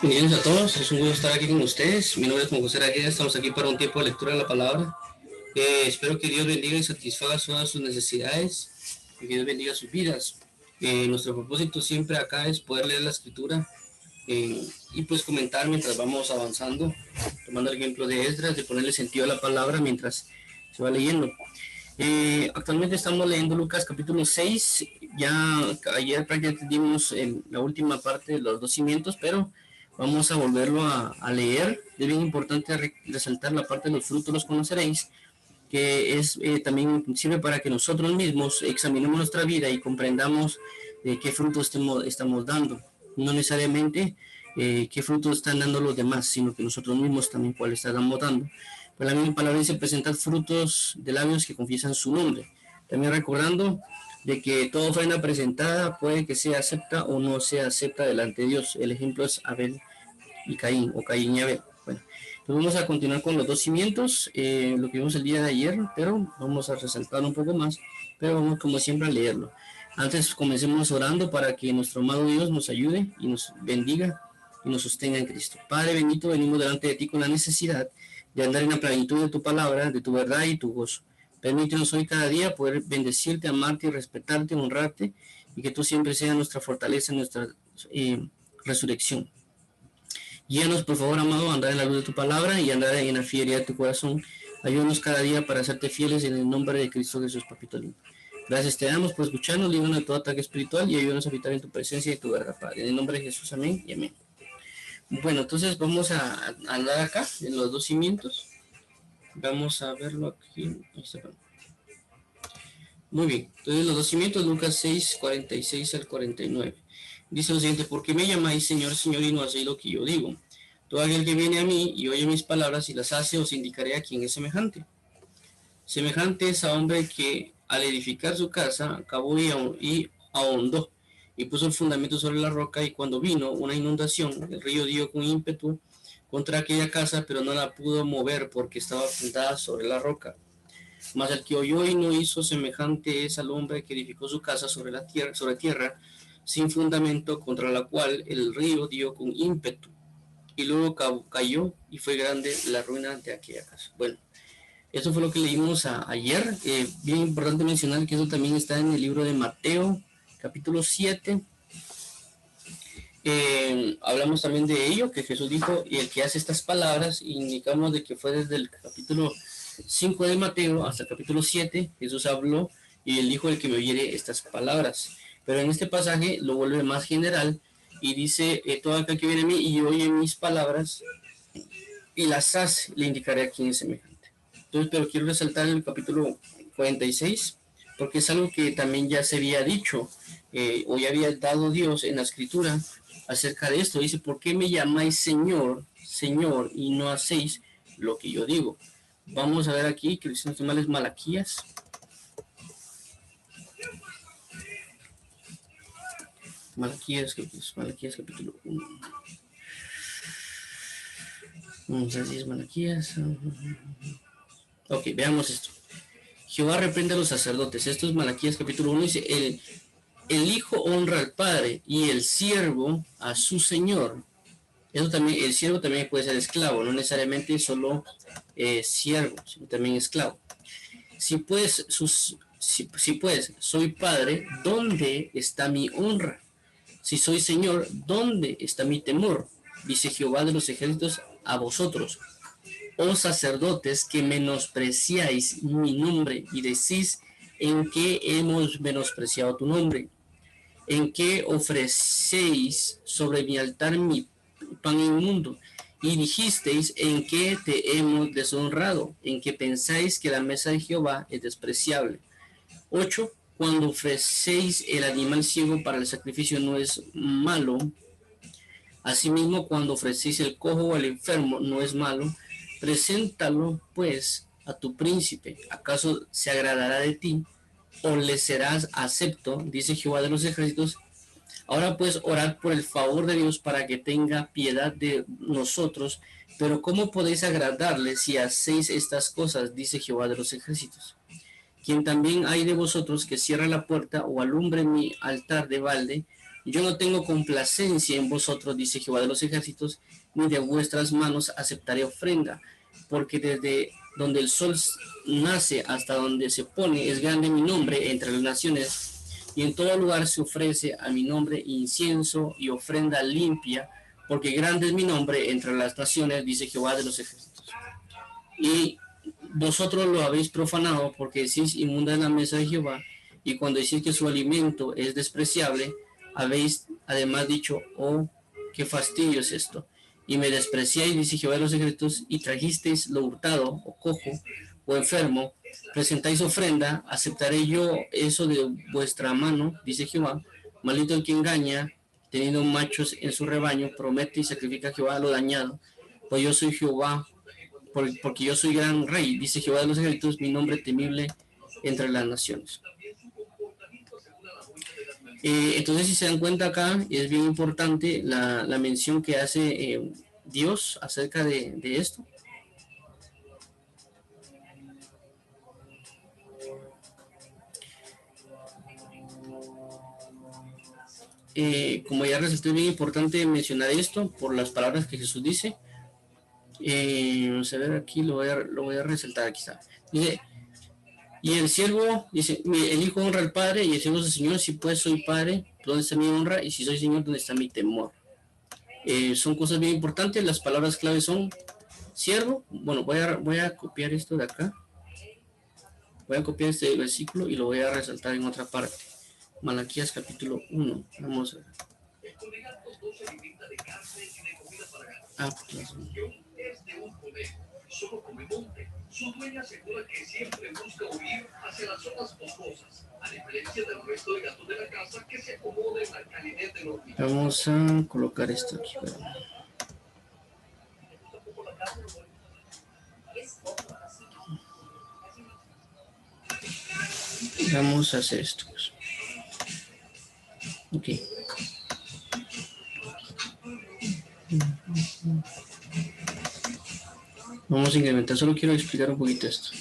Bienvenidos a todos, es un gusto estar aquí con ustedes. Mi nombre es Juan José Argueda, estamos aquí para un tiempo de lectura de la palabra. Espero que Dios bendiga y satisfaga todas sus necesidades y que Dios bendiga sus vidas. Nuestro propósito siempre acá es poder leer la escritura y pues comentar mientras vamos avanzando, tomando el ejemplo de Esdras, de ponerle sentido a la palabra mientras se va leyendo. Actualmente estamos leyendo Lucas capítulo 6. Ya ayer prácticamente dimos la última parte de los dos cimientos, pero vamos a volverlo a leer. Es bien importante resaltar la parte de los frutos los conoceréis, que es también sirve para que nosotros mismos examinemos nuestra vida y comprendamos qué frutos estamos dando. No necesariamente qué frutos están dando los demás, sino que nosotros mismos también cuáles estamos dando. Pues la misma palabra dice presentar frutos de labios que confiesan su nombre. También recordando de que toda ofrenda presentada puede que sea acepta o no sea acepta delante de Dios. El ejemplo es Abel y Caín, o Caín y Abel. Bueno, pues vamos a continuar con los dos cimientos, lo que vimos el día de ayer, pero vamos a resaltar un poco más, pero vamos como siempre a leerlo. Antes comencemos orando para que nuestro amado Dios nos ayude y nos bendiga y nos sostenga en Cristo. Padre bendito, venimos delante de ti con la necesidad de andar en la plenitud de tu palabra, de tu verdad y tu gozo. Permítenos hoy cada día poder bendecirte, amarte y respetarte, honrarte, y que tú siempre seas nuestra fortaleza, nuestra resurrección. Guíanos, por favor, amado, a andar en la luz de tu palabra y andar en la fidelidad de tu corazón. Ayúdanos cada día para serte fieles en el nombre de Cristo Jesús, papito lindo. Gracias te damos por escucharnos, líbranos de todo ataque espiritual y ayúdanos a habitar en tu presencia y tu verdad, Padre. En el nombre de Jesús, amén y amén. Bueno, entonces vamos a andar acá en los dos cimientos. Vamos a verlo aquí. Muy bien, entonces los dos cimientos, Lucas 6, 46 al 49. Dice lo siguiente: ¿por qué me llamáis Señor, Señor, y no hacéis lo que yo digo? Todo aquel que viene a mí y oye mis palabras y las hace, os indicaré a quién es semejante. Semejante es a hombre que al edificar su casa acabó y ahondó y puso el fundamento sobre la roca, y cuando vino una inundación, el río dio con ímpetu contra aquella casa, pero no la pudo mover porque estaba fundada sobre la roca. Mas el que oyó y no hizo, semejante es al hombre que edificó su casa sobre tierra sin fundamento, contra la cual el río dio con ímpetu, y luego cayó, y fue grande la ruina de aquella casa. Bueno, eso fue lo que leímos ayer. Bien importante mencionar que eso también está en el libro de Mateo, capítulo 7. Hablamos también de ello, que Jesús dijo, y el que hace estas palabras, indicamos de que fue desde el capítulo 5 de Mateo hasta el capítulo 7, Jesús habló y él dijo: el que me oyere estas palabras. Pero en este pasaje lo vuelve más general y dice: todo aquel que viene a mí y oye mis palabras y las hace, le indicaré a quién es semejante. Entonces, pero quiero resaltar el capítulo 46, porque es algo que también ya se había dicho, o ya había dado Dios en la escritura acerca de esto. Dice: ¿por qué me llamáis Señor, Señor, y no hacéis lo que yo digo? Vamos a ver aquí que si no estoy mal es Malaquías. Malaquías capítulo 1. No sé si es Malaquías. Ok, veamos esto. Jehová reprende a los sacerdotes. Esto es Malaquías capítulo 1. Dice: el hijo honra al padre y el siervo a su señor. Eso también, el siervo también puede ser esclavo, no necesariamente solo siervo, sino también esclavo. Si pues, soy padre, ¿dónde está mi honra? Si soy señor, ¿dónde está mi temor? Dice Jehová de los ejércitos a vosotros, oh sacerdotes, que menospreciáis mi nombre y decís: ¿en qué hemos menospreciado tu nombre? ¿En qué ofrecéis sobre mi altar mi pan inmundo? Y dijisteis: ¿en qué te hemos deshonrado? ¿En qué pensáis que la mesa de Jehová es despreciable? 8. Cuando ofrecéis el animal ciego para el sacrificio, no es malo. Asimismo, cuando ofrecéis el cojo o el enfermo, no es malo. Preséntalo, pues, a tu príncipe. ¿Acaso se agradará de ti, o le serás acepto? Dice Jehová de los ejércitos. Ahora pues, orad por el favor de Dios para que tenga piedad de nosotros. Pero ¿cómo podéis agradarle si hacéis estas cosas? Dice Jehová de los ejércitos. Quien también hay de vosotros que cierre la puerta o alumbre mi altar de balde, Yo no tengo complacencia en vosotros, dice Jehová de los ejércitos, ni de vuestras manos aceptaré ofrenda, porque desde donde el sol nace hasta donde se pone es grande mi nombre entre las naciones, y en todo lugar se ofrece a mi nombre incienso y ofrenda limpia, porque grande es mi nombre entre las naciones, dice Jehová de los ejércitos. Y vosotros lo habéis profanado, porque decís inmunda es la mesa de Jehová, y cuando decís que su alimento es despreciable, habéis además dicho, oh, qué fastidio es esto. Y me despreciáis, dice Jehová de los ejércitos, y trajisteis lo hurtado, o cojo, o enfermo, presentáis ofrenda, aceptaré yo eso de vuestra mano, dice Jehová. Maldito el que engaña, teniendo machos en su rebaño, promete y sacrifica a Jehová lo dañado, pues yo soy Jehová, porque yo soy gran rey, dice Jehová de los ejércitos, mi nombre temible entre las naciones. Entonces, si se dan cuenta acá, es bien importante la mención que hace Dios acerca de esto. Como ya resalté, es bien importante mencionar esto por las palabras que Jesús dice. Vamos a ver aquí, lo voy a resaltar, aquí está. Dice, y el siervo, dice, el hijo honra al padre y el siervo es el Señor. Si pues soy padre, ¿dónde está mi honra? Y si soy Señor, ¿dónde está mi temor? Son cosas bien importantes. Las palabras clave son siervo. Bueno, voy a copiar esto de acá. Voy a copiar este versículo y lo voy a resaltar en otra parte. Malaquías capítulo 1. Vamos a ver. Solo come monte. Su dueña asegura que siempre busca huir hacia las zonas boscosas, a diferencia del resto de gatos de la casa que se acomoda en la calidez del hormigón. Vamos a colocar esto aquí. Vamos a hacer esto. Ok. Vamos a incrementar, solo quiero explicar un poquito esto.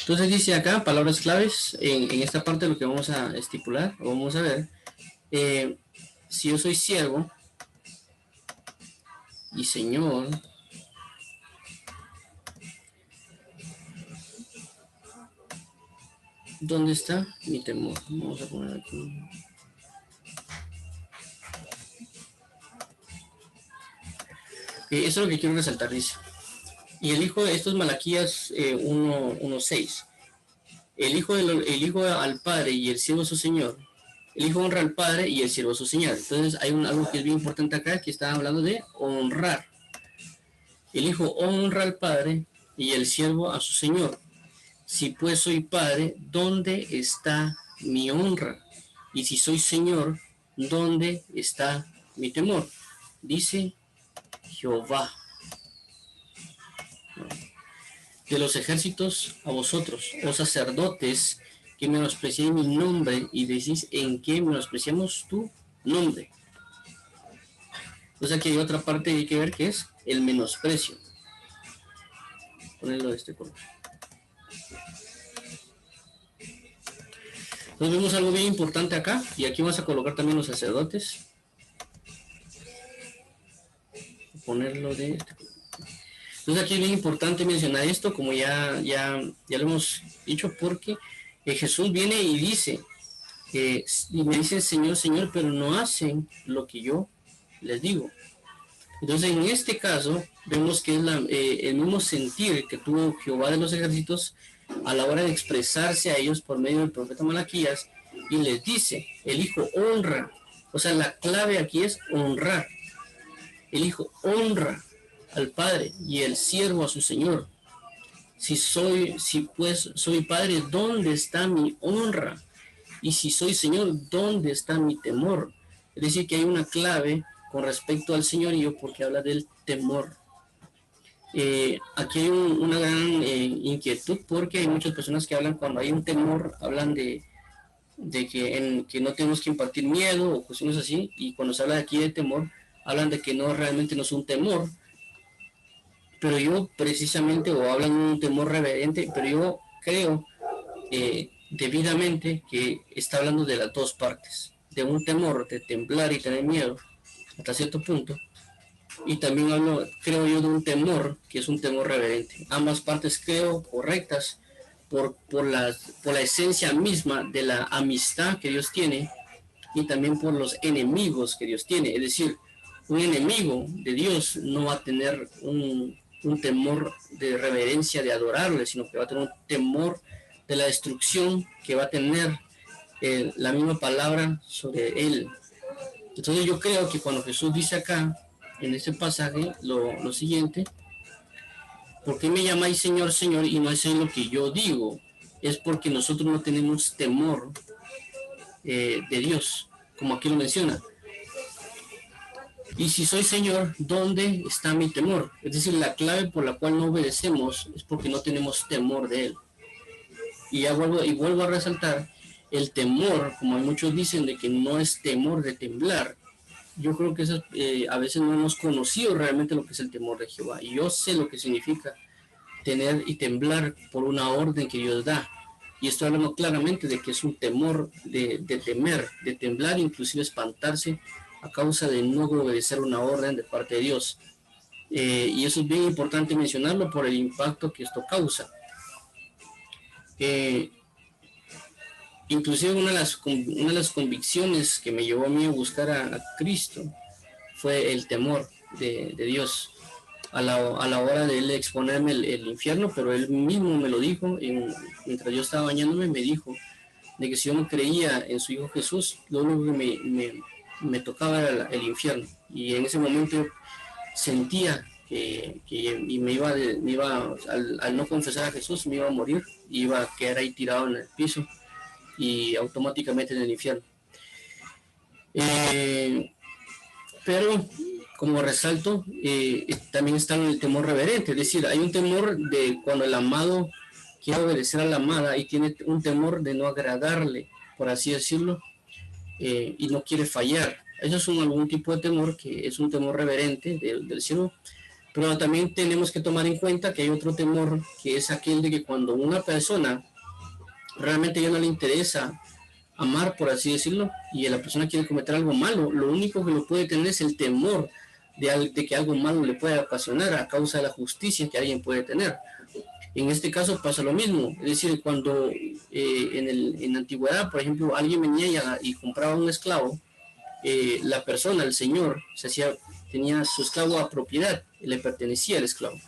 Entonces dice acá, palabras claves, en esta parte lo que vamos a estipular, o vamos a ver, si yo soy siervo y Señor, ¿dónde está mi temor? Vamos a poner aquí. Eso es lo que quiero resaltar, dice. Y el hijo de estos Malaquías 1:6. El hijo al padre y el siervo a su señor. El hijo honra al padre y el siervo a su señor. Entonces hay algo que es bien importante acá, que está hablando de honrar. El hijo honra al padre y el siervo a su señor. Si pues soy padre, ¿dónde está mi honra? Y si soy señor, ¿dónde está mi temor? Dice Jehová de los ejércitos a vosotros, oh sacerdotes, que menospreciéis mi nombre y decís en qué menospreciamos tu nombre. O sea que hay otra parte que hay que ver, que es el menosprecio. Ponerlo de este color. Entonces vemos algo bien importante acá, y aquí vamos a colocar también los sacerdotes. Ponerlo de este color. Entonces aquí es bien importante mencionar esto, como ya lo hemos dicho, porque Jesús viene y dice, y me dicen Señor, Señor, pero no hacen lo que yo les digo. Entonces en este caso vemos que es el mismo sentir que tuvo Jehová de los ejércitos a la hora de expresarse a ellos por medio del profeta Malaquías, y les dice, el hijo honra, o sea, la clave aquí es honrar. El hijo honra al padre y el siervo a su señor. Si pues soy padre, ¿dónde está mi honra? Y si soy señor, ¿dónde está mi temor? Es decir, que hay una clave con respecto al señorío, porque habla del temor. Aquí hay una gran inquietud, porque hay muchas personas que hablan, cuando hay un temor, hablan de que no tenemos que impartir miedo o cuestiones así, y cuando se habla aquí de temor, hablan de que no, realmente no es un temor, pero yo precisamente, o hablan de un temor reverente, pero yo creo debidamente que está hablando de las dos partes, de un temor, de temblar y tener miedo hasta cierto punto, y también hablo, creo yo, de un temor que es un temor reverente. Ambas partes creo correctas por la esencia misma de la amistad que Dios tiene y también por los enemigos que Dios tiene. Es decir, un enemigo de Dios no va a tener un temor de reverencia, de adorarle, sino que va a tener un temor de la destrucción que va a tener la misma palabra sobre él. Entonces yo creo que cuando Jesús dice acá, en este pasaje, lo siguiente: ¿por qué me llamáis Señor, Señor y no hacéis lo que yo digo? Es porque nosotros no tenemos temor de Dios, como aquí lo menciona. Y si soy Señor, ¿dónde está mi temor? Es decir, la clave por la cual no obedecemos es porque no tenemos temor de Él. Y vuelvo a resaltar, el temor, como muchos dicen, de que no es temor de temblar. Yo creo que eso, a veces no hemos conocido realmente lo que es el temor de Jehová. Y yo sé lo que significa tener y temblar por una orden que Dios da. Y estoy hablando claramente de que es un temor de temer, de temblar, inclusive espantarse a causa de no obedecer una orden de parte de Dios. Y eso es bien importante mencionarlo por el impacto que esto causa. Inclusive una de las convicciones que me llevó a mí a buscar a Cristo fue el temor de Dios a la hora de él exponerme el infierno, pero él mismo me lo dijo, mientras yo estaba bañándome, me dijo de que si yo no creía en su Hijo Jesús, lo único que me tocaba era el infierno. Y en ese momento sentía y me iba al no confesar a Jesús, me iba a morir, iba a quedar ahí tirado en el piso y automáticamente en el infierno. Pero como resalto, también está el temor reverente, es decir, hay un temor de cuando el amado quiere obedecer a la amada y tiene un temor de no agradarle, por así decirlo, y no quiere fallar. Eso es algún tipo de temor que es un temor reverente del cielo, pero también tenemos que tomar en cuenta que hay otro temor que es aquel de que cuando una persona realmente ya no le interesa amar, por así decirlo, y la persona quiere cometer algo malo, lo único que lo puede tener es el temor de que algo malo le pueda ocasionar a causa de la justicia que alguien puede tener. En este caso pasa lo mismo, es decir, cuando en la antigüedad, por ejemplo, alguien venía y compraba un esclavo, la persona, el señor, tenía su esclavo a propiedad, le pertenecía al esclavo.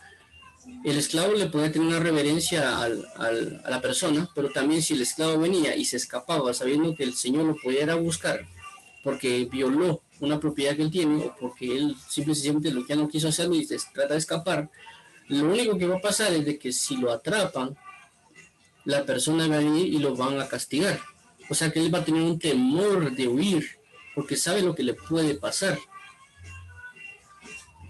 El esclavo le podía tener una reverencia a la persona, pero también si el esclavo venía y se escapaba sabiendo que el señor lo podía ir a buscar porque violó una propiedad que él tiene o porque él simplemente lo que no quiso hacerlo y se trata de escapar, lo único que va a pasar es de que si lo atrapan, la persona va a venir y lo van a castigar. O sea que él va a tener un temor de huir porque sabe lo que le puede pasar.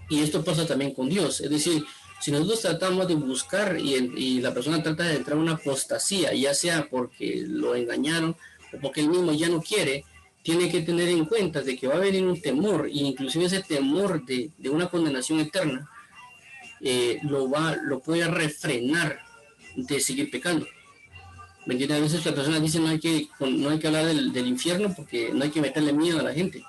Y esto pasa también con Dios, es decir, si nosotros tratamos de buscar y la persona trata de entrar a una apostasía, ya sea porque lo engañaron o porque él mismo ya no quiere, tiene que tener en cuenta de que va a venir un temor, e inclusive ese temor de una condenación eterna lo puede refrenar de seguir pecando. ¿Me entiendes? A veces la persona dice no hay que hablar del infierno porque no hay que meterle miedo a la gente.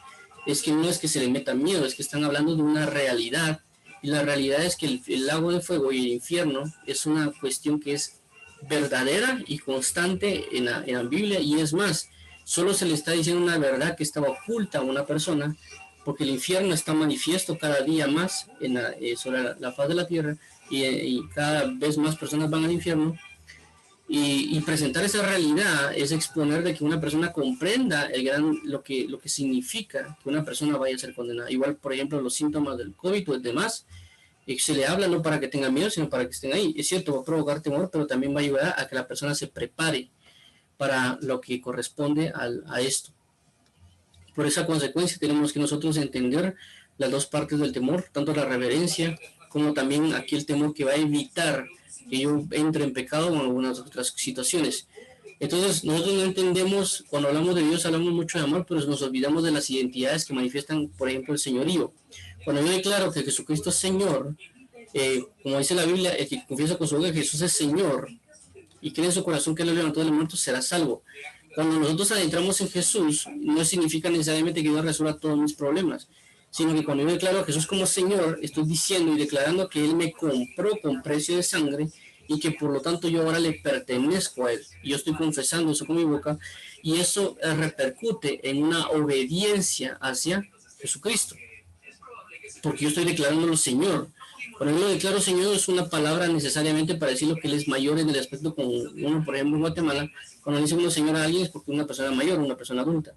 Es que no es que se le meta miedo, es que están hablando de una realidad. Y la realidad es que el lago de fuego y el infierno es una cuestión que es verdadera y constante en la Biblia. Y es más, solo se le está diciendo una verdad que estaba oculta a una persona, porque el infierno está manifiesto cada día más sobre la faz de la tierra y cada vez más personas van al infierno. Y presentar esa realidad es exponer de que una persona comprenda lo que significa que una persona vaya a ser condenada. Igual, por ejemplo, los síntomas del COVID o demás, se le habla no para que tengan miedo, sino para que estén ahí. Es cierto, va a provocar temor, pero también va a ayudar a que la persona se prepare para lo que corresponde a esto. Por esa consecuencia tenemos que nosotros entender las dos partes del temor, tanto la reverencia como también aquí el temor que va a evitar que yo entre en pecado o en algunas otras situaciones. Entonces nosotros no entendemos, cuando hablamos de Dios hablamos mucho de amor, pero nos olvidamos de las identidades que manifiestan, por ejemplo, el señorío. Cuando yo declaro que Jesucristo es Señor, como dice la Biblia, el que confiesa con su boca que Jesús es Señor, y cree en su corazón que Él lo levantó de los muertos, será salvo. Cuando nosotros adentramos en Jesús, no significa necesariamente que Dios resuelva todos mis problemas, sino que cuando yo declaro a Jesús como Señor, estoy diciendo y declarando que Él me compró con precio de sangre y que por lo tanto yo ahora le pertenezco a Él. Y yo estoy confesando eso con mi boca y eso repercute en una obediencia hacia Jesucristo, porque yo estoy declarándolo Señor. Cuando yo lo declaro Señor es una palabra necesariamente para decir lo que Él es mayor en el aspecto, como uno, por ejemplo, en Guatemala, cuando dice uno Señor a alguien es porque es una persona mayor, una persona adulta,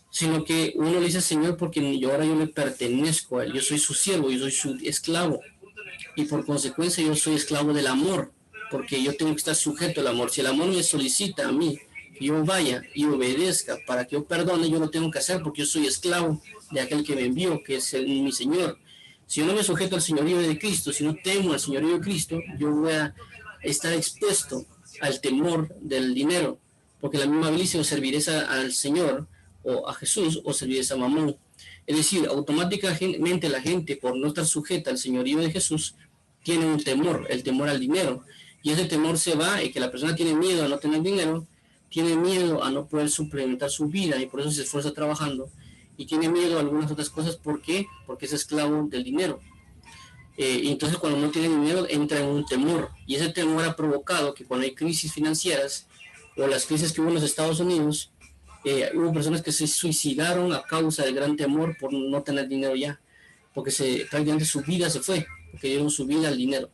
sino que uno le dice Señor porque ahora yo le pertenezco a Él, yo soy su siervo, yo soy su esclavo, y por consecuencia yo soy esclavo del amor, porque yo tengo que estar sujeto al amor. Si el amor me solicita a mí que yo vaya y obedezca para que yo perdone, yo lo tengo que hacer porque yo soy esclavo de aquel que me envió, que es mi Señor. Si yo no me sujeto al señorío de Cristo, si no temo al señorío de Cristo, yo voy a estar expuesto al temor del dinero, porque la misma Biblia dice o serviré al Señor o a Jesús o serviré a Mamón. Es decir, automáticamente la gente, por no estar sujeta al señorío de Jesús, tiene un temor, el temor al dinero. Y ese temor se va y que la persona tiene miedo a no tener dinero, tiene miedo a no poder suplementar su vida y por eso se esfuerza trabajando. Y tiene miedo a algunas otras cosas. ¿Por qué? Porque es esclavo del dinero. Y entonces cuando no tiene dinero entra en un temor. Y ese temor ha provocado que cuando hay crisis financieras o las crisis que hubo en los Estados Unidos, hubo personas que se suicidaron a causa del gran temor por no tener dinero ya, porque prácticamente su vida se fue, porque dieron su vida al dinero.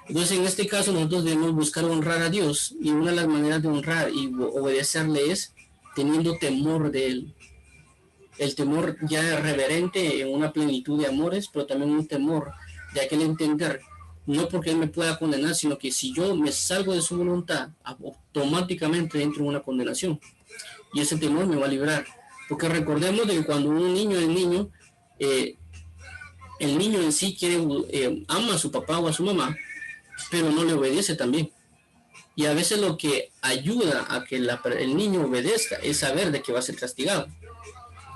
Entonces en este caso nosotros debemos buscar honrar a Dios, y una de las maneras de honrar y obedecerle es teniendo temor de Él. El temor ya reverente en una plenitud de amores, pero también un temor de aquel entender, no porque Él me pueda condenar, sino que si yo me salgo de su voluntad, automáticamente entro en una condenación. Y ese temor me va a librar. Porque recordemos de que cuando un niño es niño, el niño en sí ama a su papá o a su mamá, pero no le obedece también. Y a veces lo que ayuda a que el niño obedezca es saber de que va a ser castigado.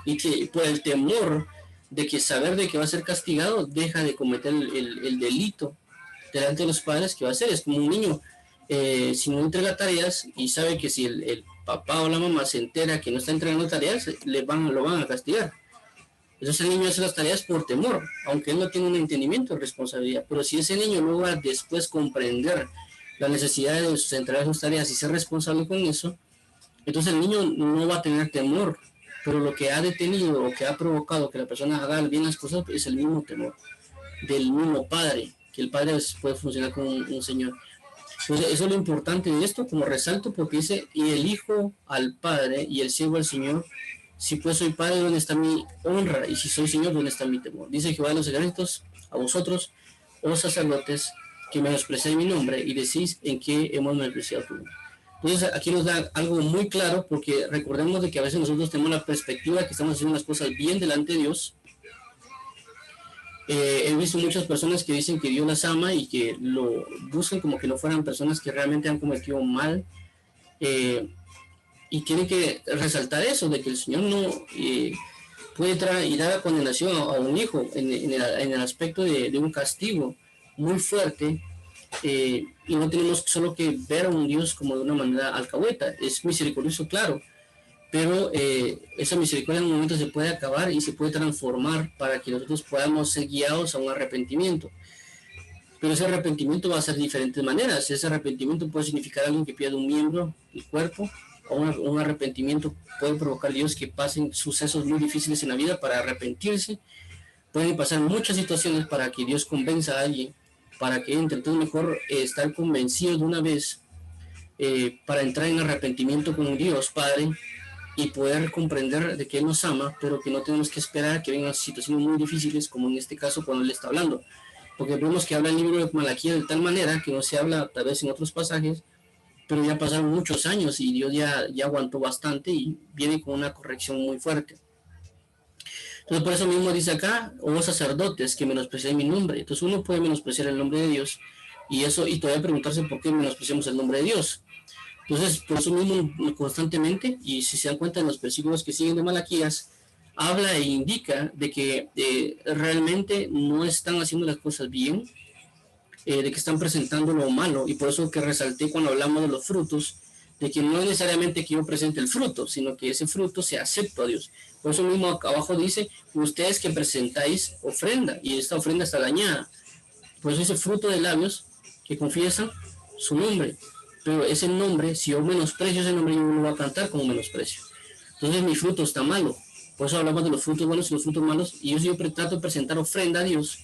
Y que por el temor de que saber de que va a ser castigado, deja de cometer el delito delante de los padres que va a hacer. Es como un niño, si no entrega tareas y sabe que si el papá o la mamá se entera que no está entregando tareas, lo van a castigar. Entonces el niño hace las tareas por temor, aunque él no tiene un entendimiento de responsabilidad. Pero si ese niño logra después comprender la necesidad de entregar sus tareas y ser responsable con eso, entonces el niño no va a tener temor. Pero lo que ha detenido o que ha provocado que la persona haga bien las cosas es el mismo temor del mismo padre, que el padre puede funcionar como un señor. Entonces eso es lo importante de esto, como resalto, porque dice, y el hijo al padre y el siervo al Señor. Si pues soy padre, ¿dónde está mi honra? Y si soy Señor, ¿dónde está mi temor? Dice Jehová de los ejércitos, a vosotros, oh sacerdotes, que menospreciáis mi nombre y decís en qué hemos menospreciado tu nombre. Entonces aquí nos da algo muy claro, porque recordemos de que a veces nosotros tenemos la perspectiva que estamos haciendo las cosas bien delante de Dios. He visto muchas personas que dicen que Dios las ama y que lo buscan como que no fueran personas que realmente han cometido mal. Y tienen que resaltar eso, de que el Señor no puede traer y dar la condenación a un hijo en el aspecto de un castigo muy fuerte. Y no tenemos solo que ver a un Dios como de una manera alcahueta. Es misericordioso, claro, pero esa misericordia en un momento se puede acabar y se puede transformar para que nosotros podamos ser guiados a un arrepentimiento. Pero ese arrepentimiento va a ser de diferentes maneras. Ese arrepentimiento puede significar alguien que pierda un miembro del cuerpo, o un arrepentimiento puede provocar Dios que pasen sucesos muy difíciles en la vida para arrepentirse. Pueden pasar muchas situaciones para que Dios convenza a alguien, para que entre. Entonces mejor estar convencido de una vez para entrar en arrepentimiento con Dios Padre y poder comprender de que Él nos ama, pero que no tenemos que esperar a que vengan situaciones muy difíciles, como en este caso cuando Él está hablando. Porque vemos que habla el libro de Malaquías de tal manera que no se habla tal vez en otros pasajes, pero ya pasaron muchos años y Dios ya aguantó bastante y viene con una corrección muy fuerte. Entonces por eso mismo dice acá, oh sacerdotes, que menospreciáis mi nombre. Entonces uno puede menospreciar el nombre de Dios y todavía preguntarse por qué menospreciamos el nombre de Dios. Entonces por eso mismo constantemente, y si se dan cuenta en los versículos que siguen de Malaquías, habla e indica de que realmente no están haciendo las cosas bien, de que están presentando lo malo, y por eso que resalté cuando hablamos de los frutos, de que no es necesariamente que yo presente el fruto, sino que ese fruto se acepta a Dios. Por eso mismo acá abajo dice, ustedes que presentáis ofrenda, y esta ofrenda está dañada. Por eso dice fruto de labios que confiesan su nombre. Pero ese nombre, si yo menosprecio ese nombre, yo no lo voy a cantar como menosprecio. Entonces mi fruto está malo. Por eso hablamos de los frutos buenos y los frutos malos. Y yo trato de presentar ofrenda a Dios.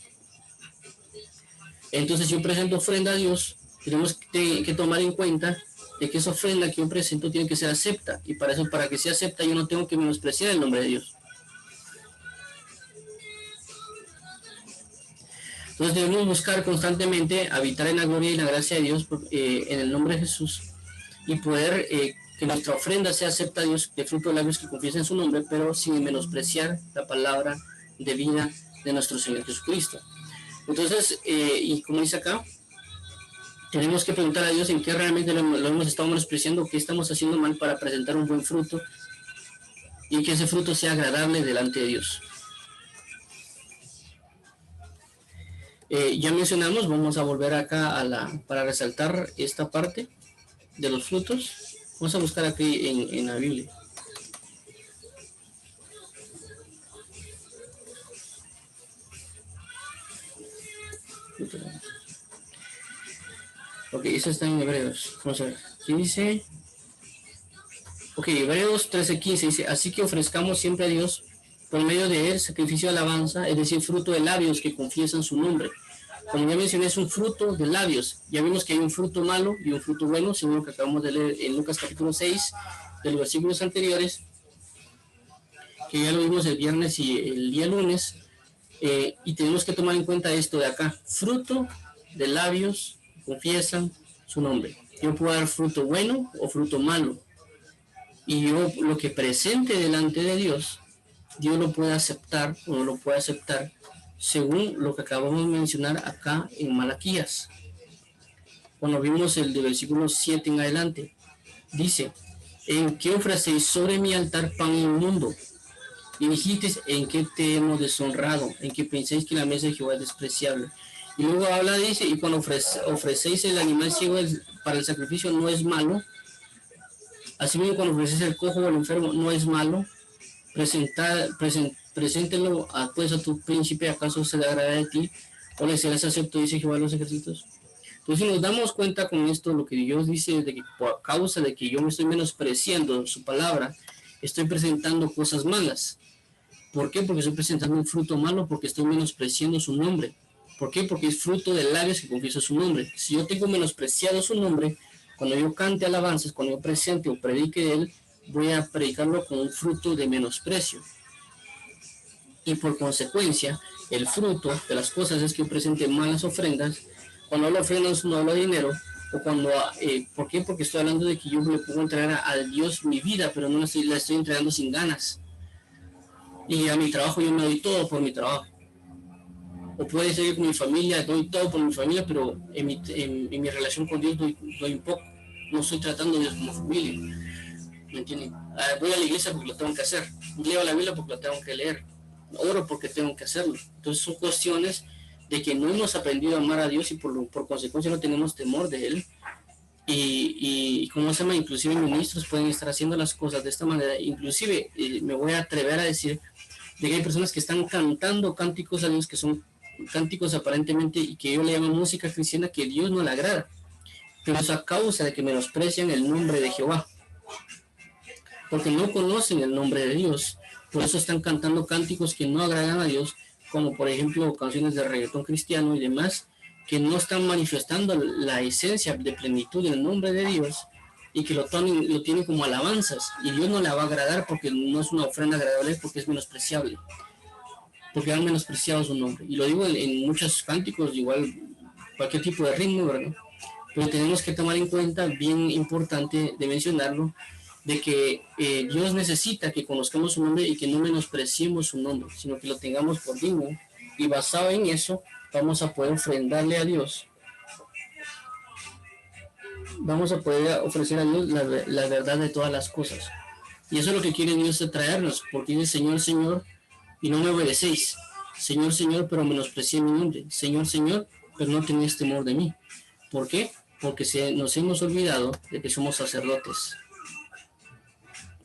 Entonces, si yo presento ofrenda a Dios, tenemos que tomar en cuenta de que esa ofrenda que yo presento tiene que ser acepta. Y para eso, para que sea acepta, yo no tengo que menospreciar el nombre de Dios. Entonces debemos buscar constantemente habitar en la gloria y la gracia de Dios en el nombre de Jesús, y poder que nuestra ofrenda sea acepta a Dios, de fruto de labios que confiesen su nombre, pero sin menospreciar la palabra de vida de nuestro Señor Jesucristo. Entonces, y como dice acá, tenemos que preguntar a Dios en qué realmente lo hemos estado menospreciando, qué estamos haciendo mal para presentar un buen fruto, y que ese fruto sea agradable delante de Dios. Ya mencionamos, vamos a volver acá para resaltar esta parte de los frutos. Vamos a buscar aquí en la Biblia. Ok, eso está en Hebreos. Vamos a ver. ¿Qué dice? Ok, Hebreos 13:15 dice, así que ofrezcamos siempre a Dios por medio de él sacrificio de alabanza, es decir, fruto de labios que confiesan su nombre. Como ya mencioné, es un fruto de labios. Ya vimos que hay un fruto malo y un fruto bueno, según lo que acabamos de leer en Lucas capítulo 6, de los versículos anteriores, que ya lo vimos el viernes y el día lunes, y tenemos que tomar en cuenta esto de acá, fruto de labios que confiesan su nombre. Yo puedo dar fruto bueno o fruto malo, y yo lo que presente delante de Dios, Dios lo puede aceptar o no lo puede aceptar, según lo que acabamos de mencionar acá en Malaquías. Cuando vimos el de versículo 7 en adelante, dice, ¿en qué ofrecéis sobre mi altar pan inmundo? Y dijisteis, ¿en qué te hemos deshonrado? ¿En qué pensáis que la mesa de Jehová es despreciable? Y luego habla, dice, y cuando ofrecéis el animal ciego para el sacrificio no es malo. Asimismo, cuando ofrecéis el cojo o el enfermo no es malo. Preséntelo pues a tu príncipe, ¿acaso se le agrada de ti? ¿O le serás acepto, dice Jehová de los ejércitos? Entonces, si nos damos cuenta con esto, lo que Dios dice, de que por causa de que yo me estoy menospreciando su palabra, estoy presentando cosas malas. ¿Por qué? Porque estoy presentando un fruto malo, porque estoy menospreciando su nombre. ¿Por qué? Porque es fruto de labios que confieso su nombre. Si yo tengo menospreciado su nombre, cuando yo cante alabanzas, cuando yo presente o predique de él, voy a predicarlo con un fruto de menosprecio. Y por consecuencia, el fruto de las cosas es que yo presente malas ofrendas. Cuando hablo de ofrendas no hablo de dinero, o cuando, ¿por qué? Porque estoy hablando de que yo le puedo entregar a Dios mi vida, pero no la estoy entregando sin ganas. Y a mi trabajo yo me doy todo por mi trabajo. O puede ser que con mi familia doy todo por mi familia, pero en mi relación con Dios doy un poco. No estoy tratando a Dios como familia. ¿Me entienden? Voy a la iglesia porque lo tengo que hacer. Leo la Biblia porque lo tengo que leer. Oro porque tengo que hacerlo. Entonces son cuestiones de que no hemos aprendido a amar a Dios y por consecuencia no tenemos temor de Él. Y ¿cómo se llama? Inclusive ministros pueden estar haciendo las cosas de esta manera. Inclusive me voy a atrever a decir de que hay personas que están cantando cánticos a Dios que son cánticos aparentemente y que yo le llamo música cristiana que Dios no le agrada. Pero es a causa de que menosprecian el nombre de Jehová. Porque no conocen el nombre de Dios. Por eso están cantando cánticos que no agradan a Dios, como por ejemplo canciones de reggaetón cristiano y demás, que no están manifestando la esencia de plenitud del nombre de Dios y que lo tienen como alabanzas. Y Dios no le va a agradar porque no es una ofrenda agradable, porque es menospreciable. Porque han menospreciado su nombre. Y lo digo en muchos cánticos, igual cualquier tipo de ritmo, ¿verdad? Pero tenemos que tomar en cuenta, bien importante de mencionarlo, de que Dios necesita que conozcamos su nombre y que no menospreciemos su nombre, sino que lo tengamos por digno, y basado en eso vamos a poder ofrendarle a Dios. Vamos a poder ofrecer a Dios la verdad de todas las cosas. Y eso es lo que quiere Dios de traernos, porque dice Señor, Señor, y no me obedecéis. Señor, Señor, pero menosprecié mi nombre. Señor, Señor, pero no tenéis temor de mí. ¿Por qué? Porque nos hemos olvidado de que somos sacerdotes.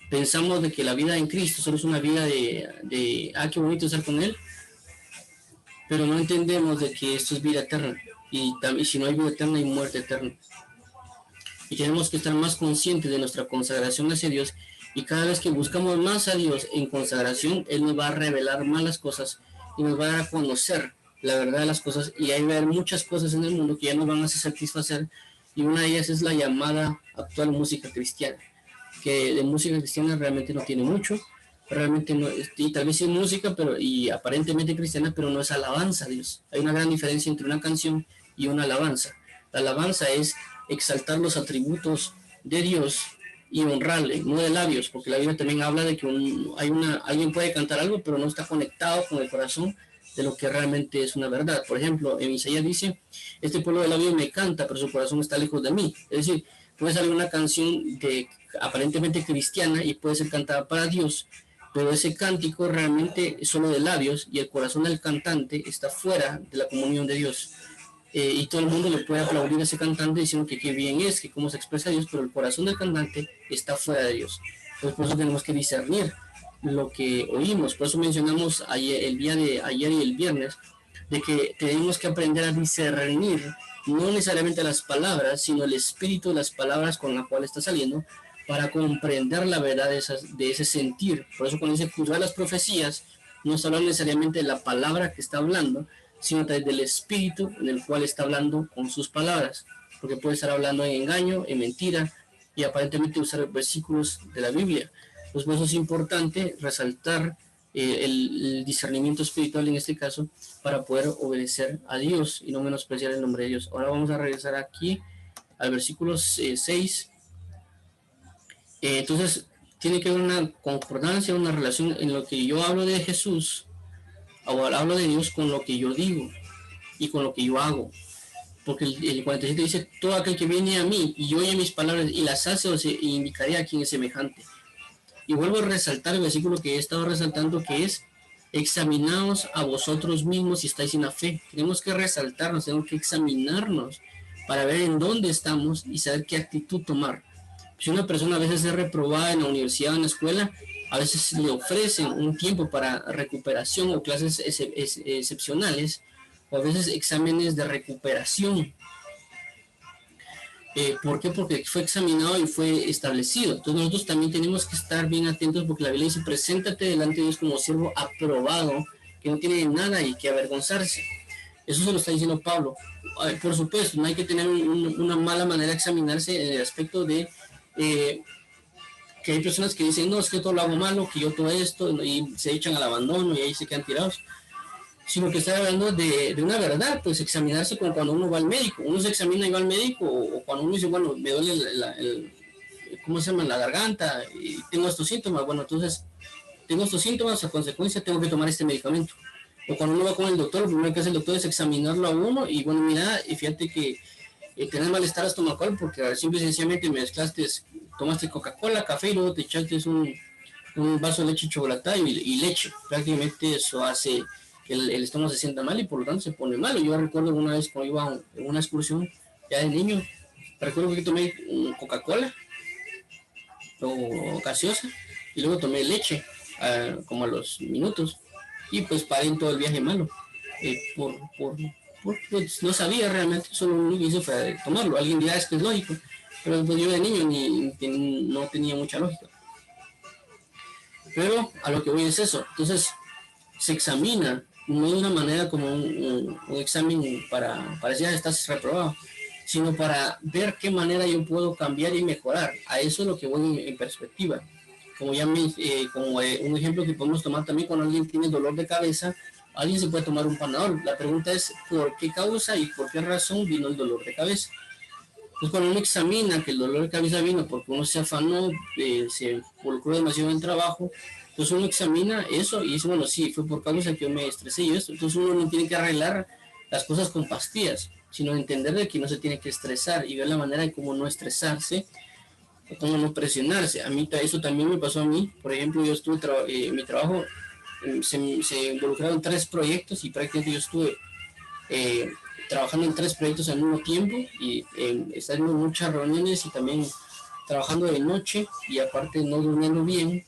Pensamos de que la vida en Cristo solo es una vida de qué bonito estar con Él, pero no entendemos de que esto es vida eterna. Y si no hay vida eterna, hay muerte eterna. Y tenemos que estar más conscientes de nuestra consagración hacia Dios. Y cada vez que buscamos más a Dios en consagración, Él nos va a revelar más las cosas y nos va a dar a conocer la verdad de las cosas. Y hay muchas cosas en el mundo que ya nos van a satisfacer. Y una de ellas es la llamada actual música cristiana, que de música cristiana realmente no tiene mucho. Realmente no, y tal vez es música, pero y aparentemente cristiana, pero no es alabanza a Dios. Hay una gran diferencia entre una canción y una alabanza. La alabanza es exaltar los atributos de Dios y honrarle, no de labios, porque la Biblia también habla de que alguien puede cantar algo, pero no está conectado con el corazón de lo que realmente es una verdad. Por ejemplo, en Isaías dice, este pueblo de labios me canta, pero su corazón está lejos de mí. Es decir, puede salir una canción aparentemente cristiana y puede ser cantada para Dios, pero ese cántico realmente es solo de labios y el corazón del cantante está fuera de la comunión de Dios. Y todo el mundo le puede aplaudir a ese cantante diciendo que qué bien es, que cómo se expresa Dios, pero el corazón del cantante está fuera de Dios. Entonces por eso tenemos que discernir lo que oímos. Por eso mencionamos el día de ayer y el viernes, de que tenemos que aprender a discernir no necesariamente las palabras, sino el espíritu de las palabras con la cual está saliendo, para comprender la verdad de ese sentir. Por eso cuando dice juzgar las profecías, no está hablando necesariamente de la palabra que está hablando, sino a través del espíritu en el cual está hablando con sus palabras, porque puede estar hablando en engaño, en mentira, y aparentemente usar versículos de la Biblia. Pues por eso es importante resaltar el discernimiento espiritual en este caso, para poder obedecer a Dios y no menospreciar el nombre de Dios. Ahora vamos a regresar aquí al versículo 6. Entonces, tiene que haber una concordancia, una relación en lo que yo hablo de Jesús, o hablo de Dios con lo que yo digo y con lo que yo hago. Porque el 47 dice, todo aquel que viene a mí y oye mis palabras y las hace, o se indicaré a quien es semejante. Y vuelvo a resaltar el versículo que he estado resaltando, que es, examinaos a vosotros mismos si estáis en la fe. Tenemos que resaltarnos, tenemos que examinarnos para ver en dónde estamos y saber qué actitud tomar. Si una persona a veces es reprobada en la universidad o en la escuela, a veces le ofrecen un tiempo para recuperación o clases excepcionales, o a veces exámenes de recuperación. ¿Por qué? Porque fue examinado y fue establecido. Entonces nosotros también tenemos que estar bien atentos, porque la Biblia dice, preséntate delante de Dios como siervo aprobado, que no tiene nada y que avergonzarse. Eso se lo está diciendo Pablo. Por supuesto, no hay que tener una mala manera de examinarse en el aspecto de que hay personas que dicen, no, es que todo lo hago malo, que yo todo esto, y se echan al abandono y ahí se quedan tirados. Sino que está hablando de una verdad, pues examinarse como cuando uno va al médico. Uno se examina y va al médico, o cuando uno dice, bueno, me duele ¿cómo se llama? La garganta, y tengo estos síntomas. Bueno, entonces, tengo estos síntomas, a consecuencia tengo que tomar este medicamento. O cuando uno va con el doctor, lo primero que hace el doctor es examinarlo a uno, y bueno, mira, y fíjate que tenés malestar estomacal porque simple y sencillamente tomaste Coca-Cola, café, y luego te echaste un vaso de leche chocolatada y leche. Prácticamente eso hace que el estómago se sienta mal y por lo tanto se pone malo. Yo recuerdo una vez cuando iba en una excursión ya de niño, recuerdo que tomé Coca-Cola o gaseosa y luego tomé leche como a los minutos, y pues paré en todo el viaje malo, pues, no sabía realmente, solo lo que hice fue tomarlo. Alguien dirá, es que es lógico, pero pues yo de niño no tenía mucha lógica. Pero a lo que voy es eso. Entonces se examina, no de una manera como un examen para decir, estás reprobado, sino para ver qué manera yo puedo cambiar y mejorar. A eso es lo que voy en perspectiva. Como ya como un ejemplo que podemos tomar también, cuando alguien tiene dolor de cabeza, alguien se puede tomar un Panadol. La pregunta es, ¿por qué causa y por qué razón vino el dolor de cabeza? Entonces, cuando uno examina que el dolor de cabeza vino porque uno se afanó, se involucró demasiado en el trabajo, entonces uno examina eso y dice, bueno, sí, fue por causa que yo me estresé y esto. Entonces uno no tiene que arreglar las cosas con pastillas, sino entender de que no se tiene que estresar y ver la manera de cómo no estresarse, o cómo no presionarse. A mí eso también me pasó a mí. Por ejemplo, yo estuve en mi trabajo, se involucraron 3 proyectos y prácticamente yo estuve trabajando en 3 proyectos al mismo tiempo y estando en muchas reuniones y también trabajando de noche y aparte no durmiendo bien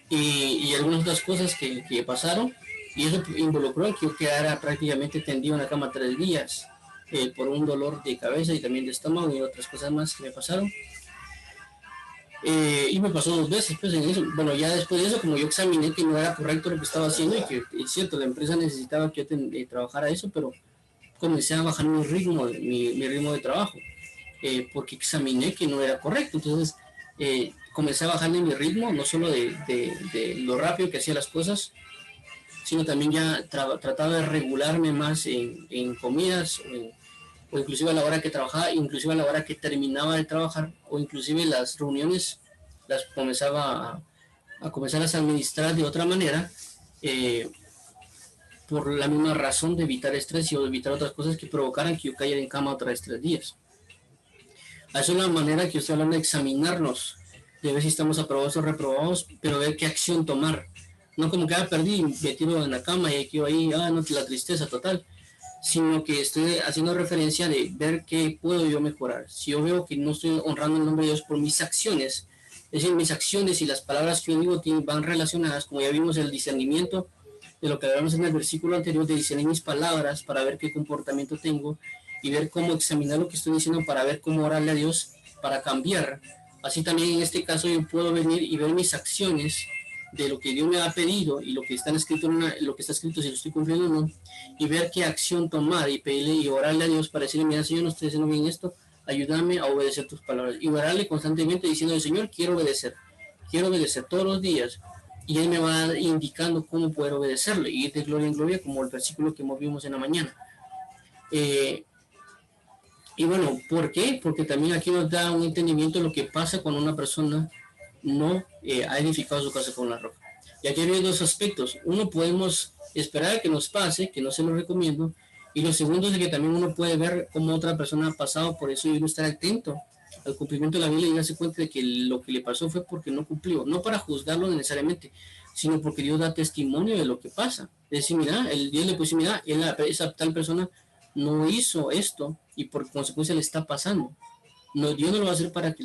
y algunas otras cosas que pasaron y eso involucró en que yo quedara prácticamente tendido en la cama 3 días por un dolor de cabeza y también de estómago y otras cosas más que me pasaron. Y me pasó 2 veces, pues en eso. Bueno, ya después de eso, como yo examiné que no era correcto lo que estaba haciendo y que es cierto, la empresa necesitaba que yo trabajara eso, pero comencé a bajar mi ritmo de trabajo, porque examiné que no era correcto. Entonces, comencé a bajarle mi ritmo, no solo de lo rápido que hacía las cosas, sino también ya trataba de regularme más en comidas, o inclusive a la hora que trabajaba, inclusive a la hora que terminaba de trabajar, o inclusive las reuniones las comenzaba a comenzar a administrar de otra manera, eh, por la misma razón de evitar estrés y evitar otras cosas que provocaran que yo cayera en cama otra vez 3 días. Eso es la manera que yo estoy hablando de examinarnos, de ver si estamos aprobados o reprobados, pero ver qué acción tomar. No como que perdí, me tiro en la cama y quedo ahí, no, la tristeza total, sino que estoy haciendo referencia de ver qué puedo yo mejorar. Si yo veo que no estoy honrando el nombre de Dios por mis acciones, es decir, mis acciones y las palabras que yo digo van relacionadas, como ya vimos el discernimiento, de lo que hablamos en el versículo anterior, de discernir mis palabras para ver qué comportamiento tengo y ver cómo examinar lo que estoy diciendo para ver cómo orarle a Dios para cambiar. Así también en este caso yo puedo venir y ver mis acciones de lo que Dios me ha pedido y lo que está escrito, lo que está escrito si lo estoy cumpliendo o no, y ver qué acción tomar y pedirle y orarle a Dios para decirle, mira Señor, no estoy haciendo bien esto, ayúdame a obedecer tus palabras. Y orarle constantemente diciendo, Señor, quiero obedecer todos los días. Y Él me va indicando cómo poder obedecerle y ir de gloria en gloria, como el versículo que vimos en la mañana. Y bueno, ¿por qué? Porque también aquí nos da un entendimiento de lo que pasa cuando una persona no ha edificado su casa con la roca. Y aquí hay 2 aspectos. Uno, podemos esperar que nos pase, que no se lo recomiendo. Y lo segundo es que también uno puede ver cómo otra persona ha pasado, por eso debe estar atento al cumplimiento de la Biblia y darse cuenta de que lo que le pasó fue porque no cumplió. No para juzgarlo necesariamente, sino porque Dios da testimonio de lo que pasa. Es decir, mira, Dios le puede decir, mira, esa tal persona no hizo esto y por consecuencia le está pasando. No, Dios no lo va a hacer para que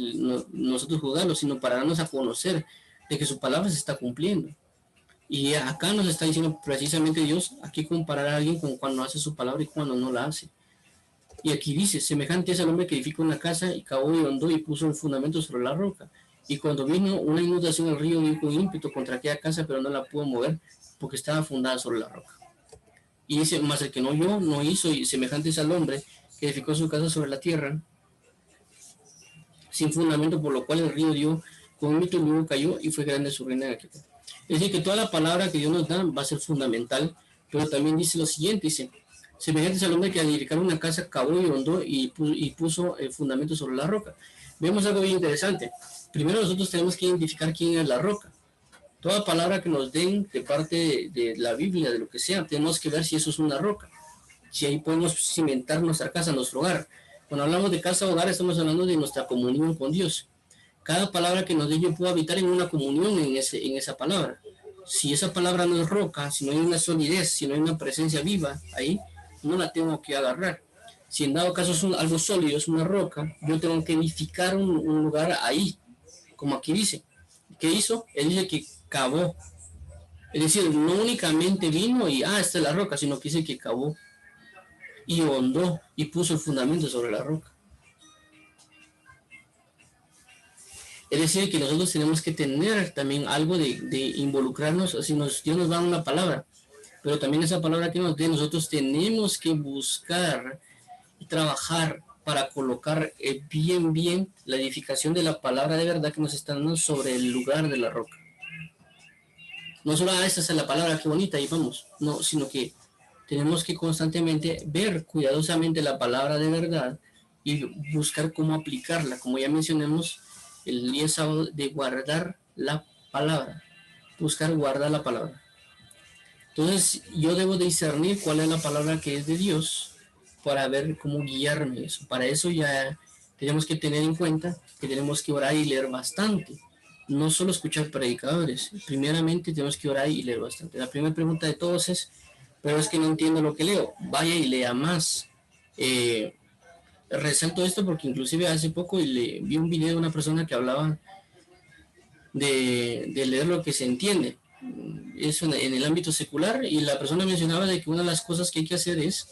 nosotros juzgarlo, sino para darnos a conocer de que su palabra se está cumpliendo. Y acá nos está diciendo precisamente Dios, aquí comparar a alguien con cuando hace su palabra y cuando no la hace. Y aquí dice, semejante es el hombre que edificó una casa y cavó y hondó y puso el fundamento sobre la roca. Y cuando vino una inundación al río, dio con ímpetu contra aquella casa, pero no la pudo mover porque estaba fundada sobre la roca. Y dice, más el que no oyó, no hizo, y semejante es al hombre que edificó su casa sobre la tierra, sin fundamento, por lo cual el río dio con ímpetu, luego cayó y fue grande su ruina en aquel tiempo. Es decir, que toda la palabra que Dios nos da va a ser fundamental, pero también dice lo siguiente, dice, semejante es al hombre que al edificar una casa cavó y hondó y puso el fundamento sobre la roca. Vemos algo bien interesante. Primero nosotros tenemos que identificar quién es la roca. Toda palabra que nos den de parte de la Biblia, de lo que sea, tenemos que ver si eso es una roca. Si ahí podemos cimentar nuestra casa, nuestro hogar. Cuando hablamos de casa hogar, estamos hablando de nuestra comunión con Dios. Cada palabra que nos dé, yo puedo habitar en una comunión en esa palabra. Si esa palabra no es roca, si no hay una solidez, si no hay una presencia viva ahí, no la tengo que agarrar. Si en dado caso es algo sólido, es una roca, yo tengo que edificar un lugar ahí, como aquí dice. ¿Qué hizo? Él dice que cavó. Es decir, no únicamente vino y, esta es la roca, sino que dice que cavó y hondó y puso el fundamento sobre la roca. Es decir, que nosotros tenemos que tener también algo de involucrarnos, si Dios nos da una palabra, pero también esa palabra que nos dé, nosotros tenemos que buscar y trabajar para colocar bien la edificación de la palabra de verdad que nos está dando sobre el lugar de la roca. No solo, esta es la palabra, qué bonita, y vamos, no, sino que tenemos que constantemente ver cuidadosamente la palabra de verdad y buscar cómo aplicarla, como ya mencionamos el día sábado, de guardar la palabra, buscar guardar la palabra. Entonces yo debo discernir cuál es la palabra que es de Dios para ver cómo guiarme eso. Para eso ya tenemos que tener en cuenta que tenemos que orar y leer bastante. No solo escuchar predicadores. Primeramente tenemos que orar y leer bastante. La primera pregunta de todos es, pero es que no entiendo lo que leo. Vaya y lea más. Resalto esto porque inclusive hace poco vi un video de una persona que hablaba de leer lo que se entiende. Eso en el ámbito secular, y la persona mencionaba de que una de las cosas que hay que hacer es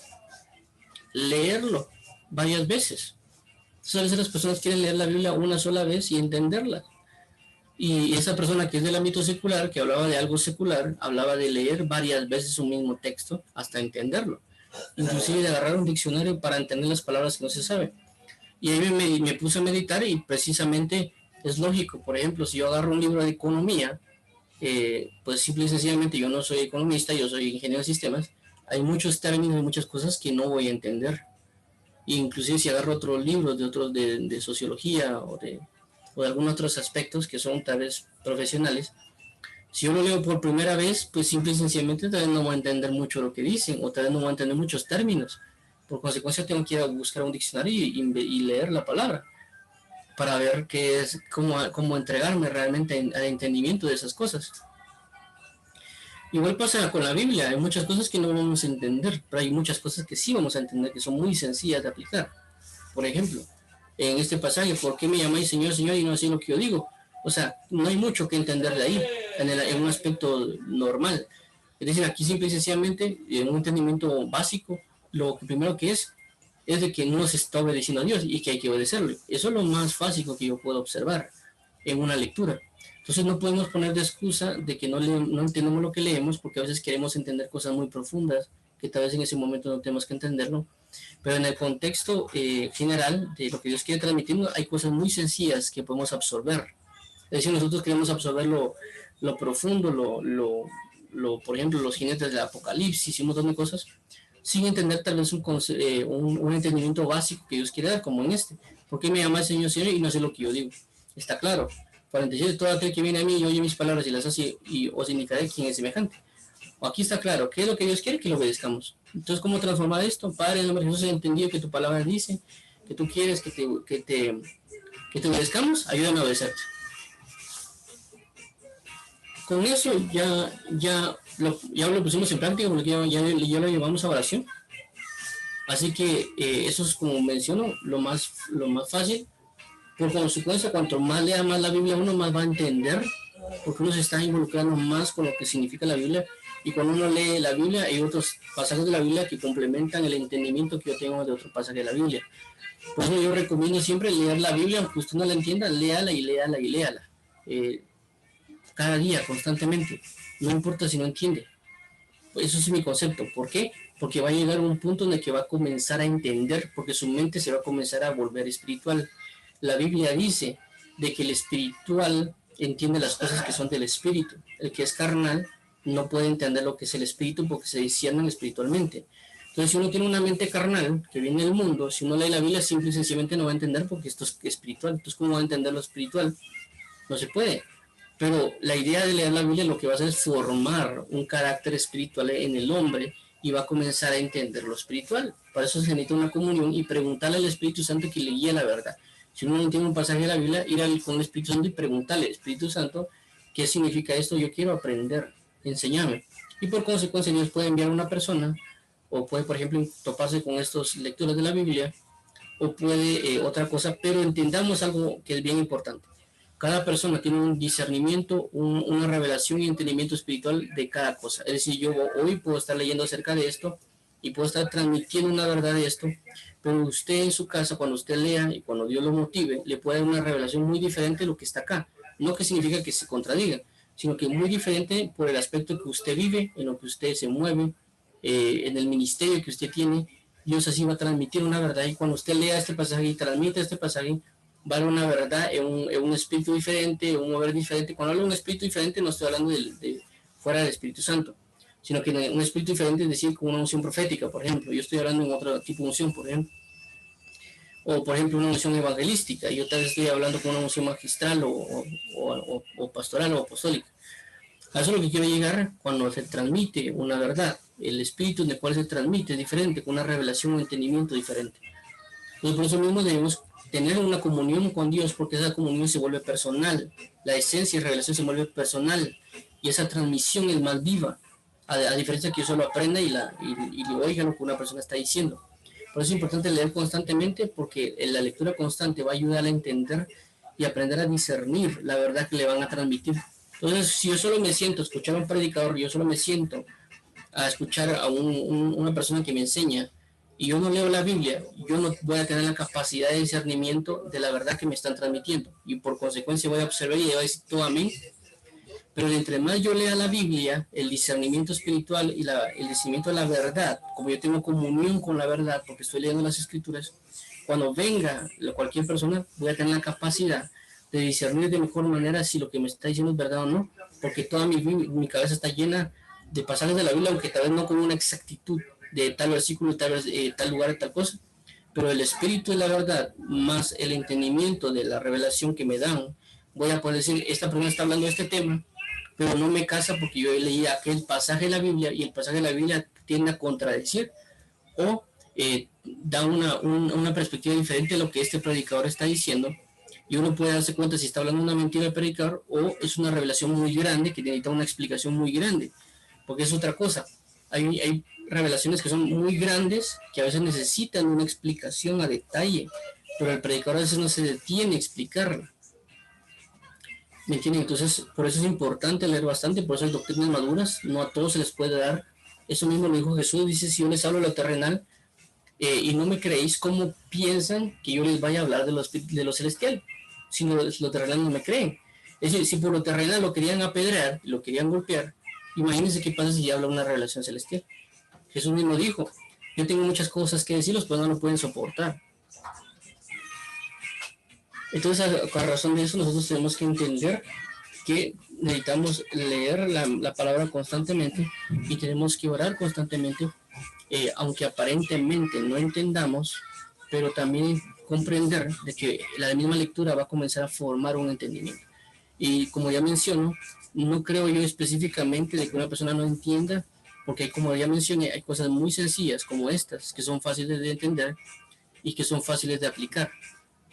leerlo varias veces. Entonces, a veces las personas quieren leer la Biblia una sola vez y entenderla. Y esa persona que es del ámbito secular, que hablaba de algo secular, hablaba de leer varias veces un mismo texto hasta entenderlo. Inclusive de agarrar un diccionario para entender las palabras que no se saben. Y ahí me puse a meditar, y precisamente es lógico. Por ejemplo, si yo agarro un libro de economía, pues simple y sencillamente yo no soy economista, yo soy ingeniero de sistemas. Hay muchos términos y muchas cosas que no voy a entender. E inclusive si agarro otros libros de sociología o de algunos otros aspectos que son tal vez profesionales, si yo lo leo por primera vez, pues simple y sencillamente tal vez no voy a entender mucho lo que dicen, o tal vez no voy a entender muchos términos. Por consecuencia tengo que ir a buscar un diccionario y leer la palabra para ver qué es, cómo entregarme realmente al entendimiento de esas cosas. Igual pasa con la Biblia, hay muchas cosas que no vamos a entender, pero hay muchas cosas que sí vamos a entender, que son muy sencillas de aplicar. Por ejemplo, en este pasaje, ¿por qué me llamáis Señor, Señor y no hacéis lo que yo digo? O sea, no hay mucho que entender de ahí, en un aspecto normal. Es decir, aquí simple y sencillamente, en un entendimiento básico, lo primero que es de que no se está obedeciendo a Dios y que hay que obedecerle. Eso es lo más básico que yo puedo observar en una lectura. Entonces no podemos poner de excusa de que no entendemos lo que leemos, porque a veces queremos entender cosas muy profundas que tal vez en ese momento no tenemos que entenderlo, pero en el contexto general de lo que Dios quiere transmitirnos hay cosas muy sencillas que podemos absorber. Es decir, nosotros queremos absorber lo profundo, por ejemplo, los jinetes del Apocalipsis y un montón de cosas, sin entender tal vez un entendimiento básico que Dios quiere dar, como en este. ¿Por qué me llama el Señor, Señor y no sé lo que yo digo? Está claro. 47, todo aquel que viene a mí y oye mis palabras y las hace, os indicaré quién es semejante. O aquí está claro, ¿qué es lo que Dios quiere? Que lo obedezcamos. Entonces, ¿cómo transformar esto? Padre, en el nombre de Jesús, he entendido que tu palabra dice que tú quieres que te obedezcamos, ayúdame a obedecerte. Con eso ya lo pusimos en práctica, porque ya lo llevamos a oración. Así que eso es, como menciono, lo más fácil. Por consecuencia, cuanto más lea más la Biblia, uno más va a entender, porque uno se está involucrando más con lo que significa la Biblia. Y cuando uno lee la Biblia, hay otros pasajes de la Biblia que complementan el entendimiento que yo tengo de otro pasaje de la Biblia. Por eso yo recomiendo siempre leer la Biblia, aunque usted no la entienda, léala y léala y léala. Cada día, constantemente. No importa si no entiende. Eso es mi concepto. ¿Por qué? Porque va a llegar a un punto en el que va a comenzar a entender, porque su mente se va a comenzar a volver espiritual. La Biblia dice de que el espiritual entiende las cosas que son del espíritu. El que es carnal no puede entender lo que es el espíritu porque se disciernen espiritualmente. Entonces, si uno tiene una mente carnal que viene del mundo, si uno lee la Biblia, simple y sencillamente no va a entender porque esto es espiritual. Entonces, ¿cómo va a entender lo espiritual? No se puede. Pero la idea de leer la Biblia lo que va a hacer es formar un carácter espiritual en el hombre y va a comenzar a entender lo espiritual. Para eso se necesita una comunión y preguntarle al Espíritu Santo que le guíe la verdad. Si uno no entiende un pasaje de la Biblia, ir con el Espíritu Santo y preguntarle, Espíritu Santo, ¿qué significa esto? Yo quiero aprender, enséñame. Y por consecuencia Dios puede enviar a una persona, o puede, por ejemplo, toparse con estos lectores de la Biblia, o puede otra cosa, pero entendamos algo que es bien importante. Cada persona tiene un discernimiento, una revelación y entendimiento espiritual de cada cosa. Es decir, yo hoy puedo estar leyendo acerca de esto y puedo estar transmitiendo una verdad de esto, pero usted en su casa, cuando usted lea y cuando Dios lo motive, le puede dar una revelación muy diferente de lo que está acá. No que significa que se contradiga, sino que muy diferente por el aspecto que usted vive, en lo que usted se mueve, en el ministerio que usted tiene. Dios así va a transmitir una verdad, y cuando usted lea este pasaje y transmite este pasaje, va a haber una verdad en un espíritu diferente, un mover diferente. Cuando hablo de un espíritu diferente, no estoy hablando de fuera del Espíritu Santo, sino que un espíritu diferente es decir, como una unción profética, por ejemplo. Yo estoy hablando en otro tipo de unción, por ejemplo. O, por ejemplo, una unción evangelística. Yo tal vez estoy hablando con una unción magistral o pastoral o apostólica. A eso es lo que quiero llegar cuando se transmite una verdad. El espíritu en el cual se transmite es diferente, con una revelación o entendimiento diferente. Entonces, por eso mismo debemos tener una comunión con Dios, porque esa comunión se vuelve personal. La esencia y revelación se vuelve personal, y esa transmisión es más viva. a diferencia que yo solo aprenda y oiga lo que una persona está diciendo. Por eso es importante leer constantemente, porque la lectura constante va a ayudar a entender y aprender a discernir la verdad que le van a transmitir. Entonces, si yo solo me siento a escuchar a un predicador, yo solo me siento a escuchar a una persona que me enseña, y yo no leo la Biblia, yo no voy a tener la capacidad de discernimiento de la verdad que me están transmitiendo, y por consecuencia voy a observar y voy a decir todo a mí. Pero entre más yo lea la Biblia, el discernimiento espiritual y el discernimiento de la verdad, como yo tengo comunión con la verdad, porque estoy leyendo las escrituras, cuando venga cualquier persona, voy a tener la capacidad de discernir de mejor manera si lo que me está diciendo es verdad o no, porque toda mi cabeza está llena de pasajes de la Biblia, aunque tal vez no con una exactitud de tal versículo, tal lugar, tal cosa, pero el espíritu de la verdad, más el entendimiento de la revelación que me dan, voy a poder decir, esta persona está hablando de este tema, pero no me casa porque yo leí aquel pasaje de la Biblia y el pasaje de la Biblia tiende a contradecir o da una perspectiva diferente a lo que este predicador está diciendo, y uno puede darse cuenta si está hablando una mentira del predicador o es una revelación muy grande que necesita una explicación muy grande, porque es otra cosa. Hay revelaciones que son muy grandes que a veces necesitan una explicación a detalle, pero el predicador a veces no se detiene a explicarla. ¿Me entienden? Entonces, por eso es importante leer bastante, por eso hay doctrinas maduras, no a todos se les puede dar. Eso mismo lo dijo Jesús, dice, si yo les hablo de lo terrenal y no me creéis, ¿cómo piensan que yo les vaya a hablar de lo celestial? Si no, lo terrenal no me creen. Es decir, si por lo terrenal lo querían apedrear, lo querían golpear, imagínense qué pasa si ya habla una revelación celestial. Jesús mismo dijo, yo tengo muchas cosas que decirlos, pero no lo pueden soportar. Entonces, a razón de eso, nosotros tenemos que entender que necesitamos leer la palabra constantemente y tenemos que orar constantemente, aunque aparentemente no entendamos, pero también comprender de que la misma lectura va a comenzar a formar un entendimiento. Y como ya menciono, no creo yo específicamente de que una persona no entienda, porque como ya mencioné, hay cosas muy sencillas como estas, que son fáciles de entender y que son fáciles de aplicar,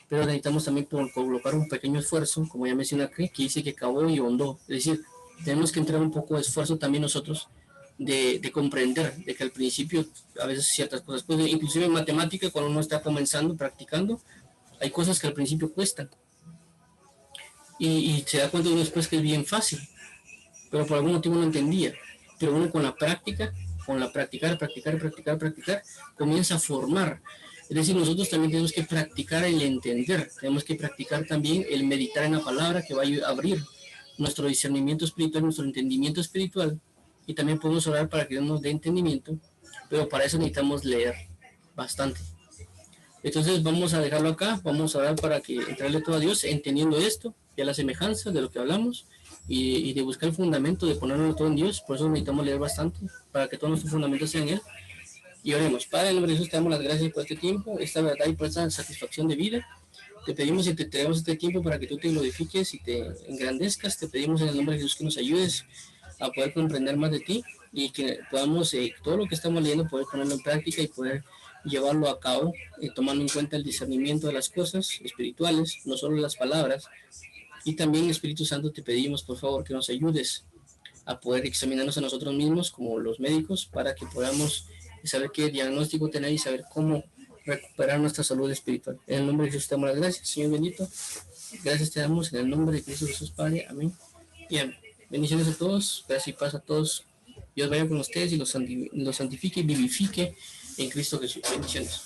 pero necesitamos también colocar un pequeño esfuerzo, como ya mencioné aquí, que dice que cavó y hondó. Es decir, tenemos que entrar un poco de esfuerzo también nosotros de comprender, de que al principio a veces ciertas cosas, pues, inclusive en matemática, cuando uno está comenzando, practicando, hay cosas que al principio cuestan. Y se da cuenta uno después que es bien fácil, pero por algún motivo no entendía. Pero uno con la práctica, practicar, comienza a formar. Es decir, nosotros también tenemos que practicar el entender, tenemos que practicar también el meditar en la palabra, que va a abrir nuestro discernimiento espiritual, nuestro entendimiento espiritual, y también podemos orar para que Dios nos dé entendimiento, pero para eso necesitamos leer bastante. Entonces vamos a dejarlo acá, vamos a orar para que entrarle todo a Dios, entendiendo esto, y a la semejanza de lo que hablamos, y de buscar el fundamento, de ponerlo todo en Dios. Por eso necesitamos leer bastante, para que todos nuestros fundamentos sean en Él. Y oremos. Padre, en nombre de Jesús, te damos las gracias por este tiempo, esta verdad y por esta satisfacción de vida. Te pedimos y te traemos este tiempo para que tú te glorifiques y te engrandezcas. Te pedimos en el nombre de Jesús que nos ayudes a poder comprender más de ti y que podamos, todo lo que estamos leyendo, poder ponerlo en práctica y poder llevarlo a cabo, tomando en cuenta el discernimiento de las cosas espirituales, no solo las palabras. Y también, Espíritu Santo, te pedimos, por favor, que nos ayudes a poder examinarnos a nosotros mismos como los médicos, para que podamos saber qué diagnóstico tener y saber cómo recuperar nuestra salud espiritual. En el nombre de Jesús te damos las gracias, Señor bendito. Gracias te damos en el nombre de Cristo Jesús, Padre. Amén. Y amén. Bendiciones a todos, gracias y paz a todos. Dios vaya con ustedes y los santifique y vivifique en Cristo Jesús. Bendiciones.